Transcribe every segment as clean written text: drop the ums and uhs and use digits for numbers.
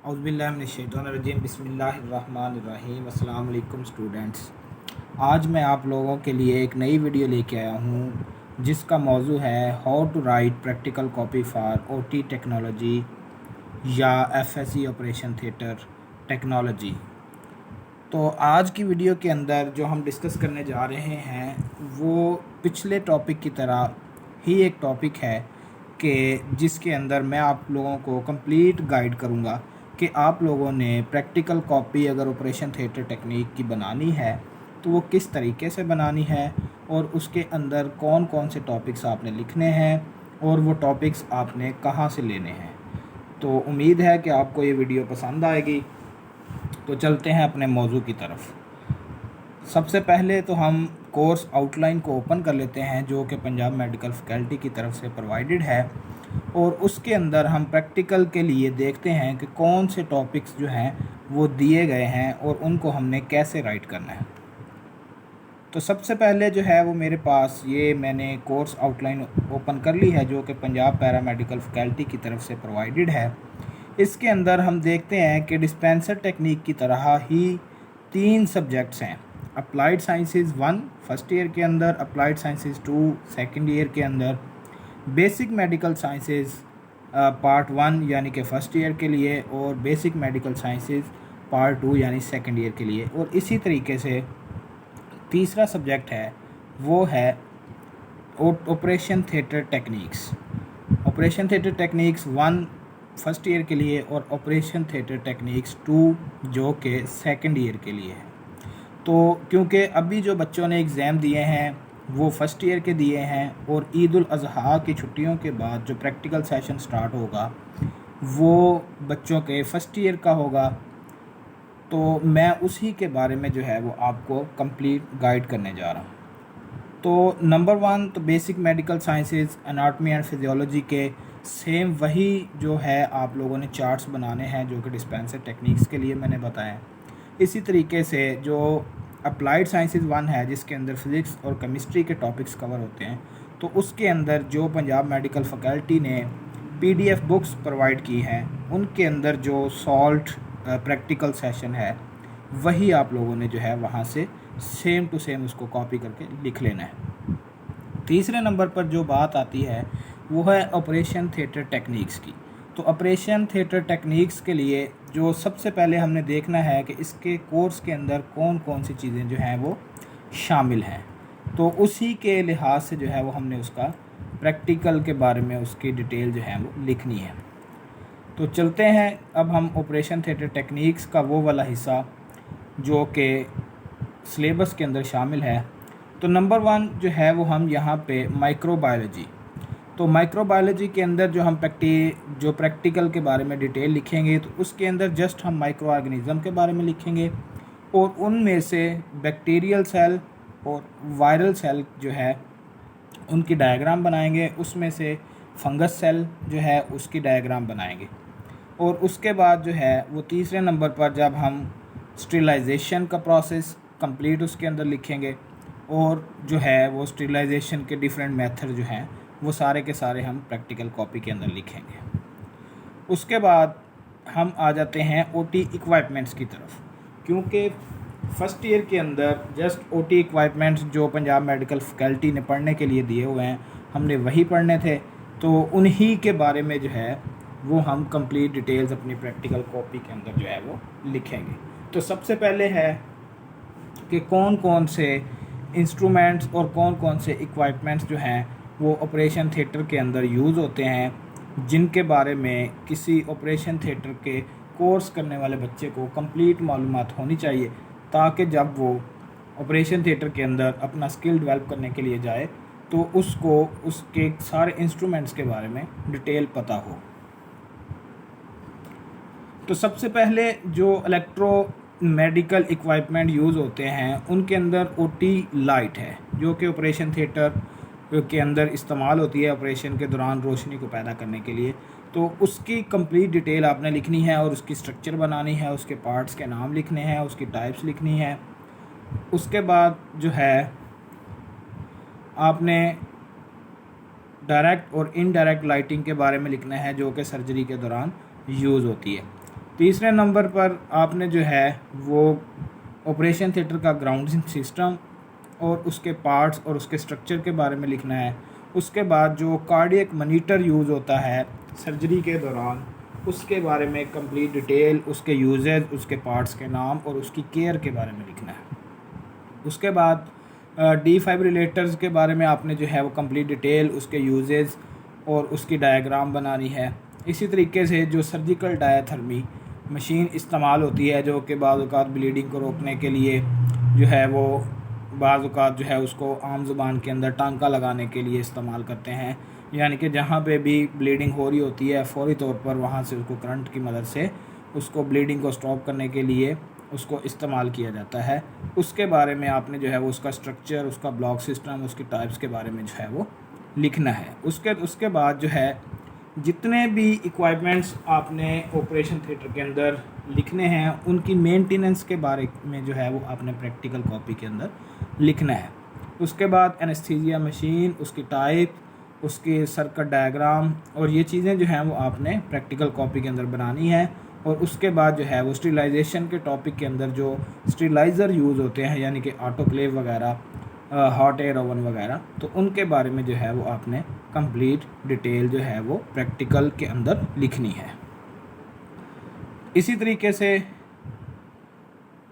औज़ुबिल्लाहिमिनश्शैतानिर्रजीम बिस्मिल्लाहिर्रहमानिर्रहीम। अस्सलाम वालेकुम स्टूडेंट्स। आज मैं आप लोगों के लिए एक नई वीडियो लेके आया हूँ जिसका मौजू है how to write practical copy for OT technology या एफएससी ऑपरेशन थिएटर टेक्नोलॉजी। तो आज की वीडियो के अंदर जो हम डिस्कस करने जा रहे हैं वो पिछले टॉपिक की तरह ही एक टॉपिक है कि जिसके अंदर मैं आप लोगों को कंप्लीट गाइड करूंगा कि आप लोगों ने प्रैक्टिकल कॉपी अगर ऑपरेशन थिएटर टेक्निक की बनानी है तो वो किस तरीके से बनानी है और उसके अंदर कौन कौन से टॉपिक्स आपने लिखने हैं और वो टॉपिक्स आपने कहाँ से लेने हैं। तो उम्मीद है कि आपको ये वीडियो पसंद आएगी। तो चलते हैं अपने मौजू की तरफ। सबसे पहले तो हम कोर्स आउटलाइन को ओपन कर लेते हैं जो कि पंजाब मेडिकल फैकल्टी की तरफ से प्रोवाइडेड है, और उसके अंदर हम प्रैक्टिकल के लिए देखते हैं कि कौन से टॉपिक्स जो हैं वो दिए गए हैं और उनको हमने कैसे राइट करना है। तो सबसे पहले जो है वो मेरे पास ये मैंने कोर्स आउटलाइन ओपन कर ली है जो कि पंजाब पैरा मेडिकल फैकल्टी की तरफ से प्रोवाइडेड है। इसके अंदर हम देखते हैं कि डिस्पेंसर टेक्निक की तरह ही 3 सब्जेक्ट्स हैं। अप्लाइड साइंसेज 1 फर्स्ट ईयर के अंदर, अप्लाइड साइंसेज 2 सेकंड ईयर के अंदर, बेसिक मेडिकल साइंसेज पार्ट 1 यानी कि फ़र्स्ट ईयर के लिए, और बेसिक मेडिकल साइंसेज पार्ट 2 यानी सेकंड ईयर के लिए। और इसी तरीके से तीसरा सब्जेक्ट है वो है operation theatre techniques. Operation theatre techniques 1 first year के लिए और ऑपरेशन थिएटर टेक्निक्स 2 जो कि सेकंड ईयर के लिए है। तो क्योंकि अभी जो बच्चों ने एग्ज़ाम दिए हैं वो फर्स्ट ईयर के दिए हैं और ईद उल अज़हा की छुट्टियों के बाद जो प्रैक्टिकल सेशन स्टार्ट होगा वो बच्चों के फर्स्ट ईयर का होगा, तो मैं उसी के बारे में जो है वो आपको कंप्लीट गाइड करने जा रहा हूँ। तो नंबर 1 तो basic medical sciences anatomy and physiology के सेम वही जो है आप लोगों ने चार्ट्स बनाने हैं जो कि डिस्पेंसर टेक्निक्स के लिए मैंने बताया। इसी तरीके से जो अप्लाइड साइंसेज 1 है जिसके अंदर फिज़िक्स और केमिस्ट्री के टॉपिक्स कवर होते हैं, तो उसके अंदर जो पंजाब मेडिकल फैकल्टी ने पीडीएफ बुक्स प्रोवाइड की हैं उनके अंदर जो सॉल्ट प्रैक्टिकल सेशन है वही आप लोगों ने जो है वहाँ से सेम टू सेम उसको कॉपी करके लिख लेना है। तीसरे नंबर पर जो बात आती है वो है ऑपरेशन थिएटर टेक्निक्स की। तो ऑपरेशन थिएटर टेक्निक्स के लिए जो सबसे पहले हमने देखना है कि इसके कोर्स के अंदर कौन कौन सी चीज़ें जो हैं वो शामिल हैं, तो उसी के लिहाज से जो है वो हमने उसका प्रैक्टिकल के बारे में उसकी डिटेल जो है वो लिखनी है। तो चलते हैं अब हम ऑपरेशन थिएटर टेक्निक्स का वो वाला हिस्सा जो कि सिलेबस के अंदर शामिल है। तो नंबर 1 जो है वो हम यहाँ पे माइक्रोबायोलॉजी, तो माइक्रोबायोलॉजी के अंदर जो हम प्रैक्टिकल के बारे में डिटेल लिखेंगे तो उसके अंदर जस्ट हम माइक्रो ऑर्गेनिज़म के बारे में लिखेंगे और उनमें से बैक्टीरियल सेल और वायरल सेल जो है उनकी डायग्राम बनाएंगे, उसमें से फंगस सेल जो है उसकी डायग्राम बनाएंगे। और उसके बाद जो है वो तीसरे नंबर पर जब हम स्टरलाइजेशन का प्रोसेस कंप्लीट उसके अंदर लिखेंगे और जो है वो स्टरलाइजेशन के डिफरेंट मेथड जो हैं वो सारे के सारे हम प्रैक्टिकल कॉपी के अंदर लिखेंगे। उसके बाद हम आ जाते हैं ओटी इक्वाइपमेंट्स की तरफ, क्योंकि फर्स्ट ईयर के अंदर जस्ट ओटी इक्वाइपमेंट्स जो पंजाब मेडिकल फैकल्टी ने पढ़ने के लिए दिए हुए हैं हमने वही पढ़ने थे, तो उन्हीं के बारे में जो है वो हम कंप्लीट डिटेल्स अपनी प्रैक्टिकल कॉपी के अंदर जो है वो लिखेंगे। तो सबसे पहले है कि कौन कौन से इंस्ट्रूमेंट्स और कौन कौन से इक्वाइपमेंट्स जो हैं वो ऑपरेशन थिएटर के अंदर यूज़ होते हैं, जिनके बारे में किसी ऑपरेशन थिएटर के कोर्स करने वाले बच्चे को कंप्लीट मालूमात होनी चाहिए, ताकि जब वो ऑपरेशन थिएटर के अंदर अपना स्किल डेवलप करने के लिए जाए तो उसको उसके सारे इंस्ट्रूमेंट्स के बारे में डिटेल पता हो। तो सबसे पहले जो इलेक्ट्रो मेडिकल इक्वाइपमेंट यूज़ होते हैं उनके अंदर ओटी लाइट है जो कि ऑपरेशन थिएटर के अंदर इस्तेमाल होती है ऑपरेशन के दौरान रोशनी को पैदा करने के लिए। तो उसकी कंप्लीट डिटेल आपने लिखनी है और उसकी स्ट्रक्चर बनानी है, उसके पार्ट्स के नाम लिखने हैं, उसकी टाइप्स लिखनी है। उसके बाद जो है आपने डायरेक्ट और इनडायरेक्ट लाइटिंग के बारे में लिखना है जो कि सर्जरी के दौरान यूज़ होती है। तीसरे नंबर पर आपने जो है वो ऑपरेशन थिएटर का ग्राउंडिंग सिस्टम और उसके पार्ट्स और उसके स्ट्रक्चर के बारे में लिखना है। उसके बाद जो कार्डियक मॉनिटर यूज़ होता है सर्जरी के दौरान, उसके बारे में कंप्लीट डिटेल, उसके यूजेज, उसके पार्ट्स के नाम और उसकी केयर के बारे में लिखना है। उसके बाद डिफाइब्रिलेटर्स के बारे में आपने जो है वो कंप्लीट डिटेल, उसके यूजेज और उसकी डायग्राम बनानी है। इसी तरीके से जो सर्जिकल डायथर्मी मशीन इस्तेमाल होती है, जो कि बाज़ औक़ात ब्लीडिंग को रोकने के लिए जो है वो बाज़ औक़ात जो है उसको आम ज़ुबान के अंदर टांका लगाने के लिए इस्तेमाल करते हैं, यानी कि जहाँ पे भी ब्लीडिंग हो रही होती है फ़ौरी तौर पर वहाँ से उसको करंट की मदद से उसको ब्लीडिंग को स्टॉप करने के लिए उसको इस्तेमाल किया जाता है। उसके बारे में आपने जो है वो उसका स्ट्रक्चर, उसका ब्लॉक सिस्टम, उसकी टाइप्स के बारे में जो है वो लिखना है। उसके बाद जो है जितने भी इक्वाइपमेंट्स आपने ऑपरेशन थिएटर के अंदर लिखने हैं उनकी मेंटेनेंस के बारे में जो है वो आपने प्रैक्टिकल कॉपी के अंदर लिखना है। उसके बाद एनेस्थीसिया मशीन, उसकी टाइप, उसके सर्किट डायग्राम और ये चीज़ें जो हैं वो आपने प्रैक्टिकल कॉपी के अंदर बनानी है। और उसके बाद जो है वो स्टरीलाइजेशन के टॉपिक के अंदर जो स्टरीलाइज़र यूज़ होते हैं, यानी कि ऑटोक्लेव वगैरह, हॉट एयर ओवन वगैरह, तो उनके बारे में जो है वो आपने कंप्लीट डिटेल जो है वो प्रैक्टिकल के अंदर लिखनी है। इसी तरीके से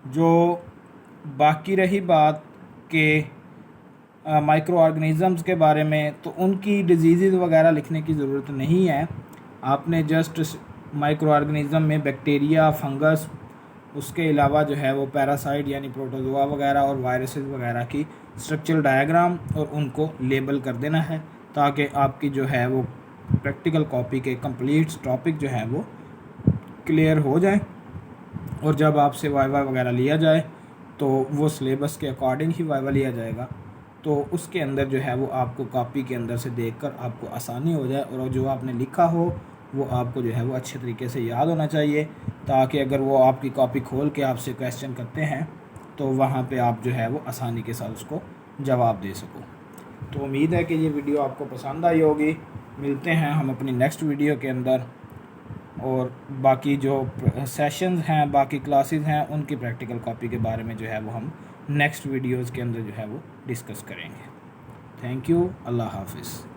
जो बाकी रही बात के माइक्रो ऑर्गेनिज़म्स के बारे में, तो उनकी डिजीज़ वगैरह लिखने की ज़रूरत नहीं है। आपने जस्ट माइक्रो ऑर्गेनिज़म में बैक्टीरिया, फंगस, उसके अलावा जो है वो पैरासाइट यानी प्रोटोजोआ वगैरह और वायरसेस वगैरह की स्ट्रक्चरल डायग्राम और उनको लेबल कर देना है, ताकि आपकी जो है वो प्रैक्टिकल कॉपी के कंप्लीट टॉपिक जो है वो क्लियर हो जाए। और जब आपसे वाइवा वगैरह लिया जाए तो वो सिलेबस के अकॉर्डिंग ही वाइवा लिया जाएगा, तो उसके अंदर जो है वो आपको कॉपी के अंदर से देखकर आपको आसानी हो जाए और जो आपने लिखा हो वो आपको जो है वो अच्छे तरीके से याद होना चाहिए, ताकि अगर वो आपकी कॉपी खोल के आपसे क्वेश्चन करते हैं तो वहाँ पे आप जो है वो आसानी के साथ उसको जवाब दे सको। तो उम्मीद है कि ये वीडियो आपको पसंद आई होगी। मिलते हैं हम अपनी नेक्स्ट वीडियो के अंदर, और बाकी जो सेशंस हैं, बाकी क्लासेस हैं, उनकी प्रैक्टिकल कॉपी के बारे में जो है वो हम नेक्स्ट वीडियोज़ के अंदर जो है वो डिस्कस करेंगे। Thank you. अल्लाह हाफिज़।